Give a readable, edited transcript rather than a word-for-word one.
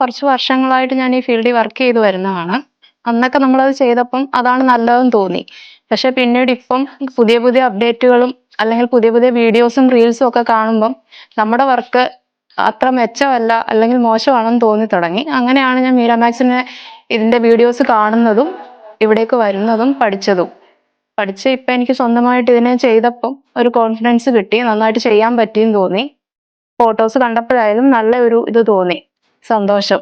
കുറച്ച് വർഷങ്ങളായിട്ട് ഞാൻ ഈ ഫീൽഡിൽ വർക്ക് ചെയ്ത് വരുന്നതാണ്. അന്നൊക്കെ നമ്മളത് ചെയ്തപ്പം അതാണ് നല്ലതെന്ന് തോന്നി. പക്ഷെ പിന്നീട് ഇപ്പം പുതിയ പുതിയ അപ്ഡേറ്റുകളും അല്ലെങ്കിൽ പുതിയ പുതിയ വീഡിയോസും റീൽസും ഒക്കെ കാണുമ്പം നമ്മുടെ വർക്ക് അത്ര മെച്ചമല്ല അല്ലെങ്കിൽ മോശമാണെന്ന് തോന്നി തുടങ്ങി. അങ്ങനെയാണ് ഞാൻ മീരാമാക്സിനെ ഇതിന്റെ വീഡിയോസ് കാണുന്നതും ഇവിടേക്ക് വരുന്നതും പഠിച്ച് ഇപ്പം എനിക്ക് സ്വന്തമായിട്ട് ഇതിനെ ചെയ്തപ്പം ഒരു കോൺഫിഡൻസ് കിട്ടി, നന്നായിട്ട് ചെയ്യാൻ പറ്റിയെന്ന് തോന്നി. ഫോട്ടോസ് കണ്ടപ്പോഴായാലും നല്ല ഒരു ഇത് തോന്നി, സന്തോഷം.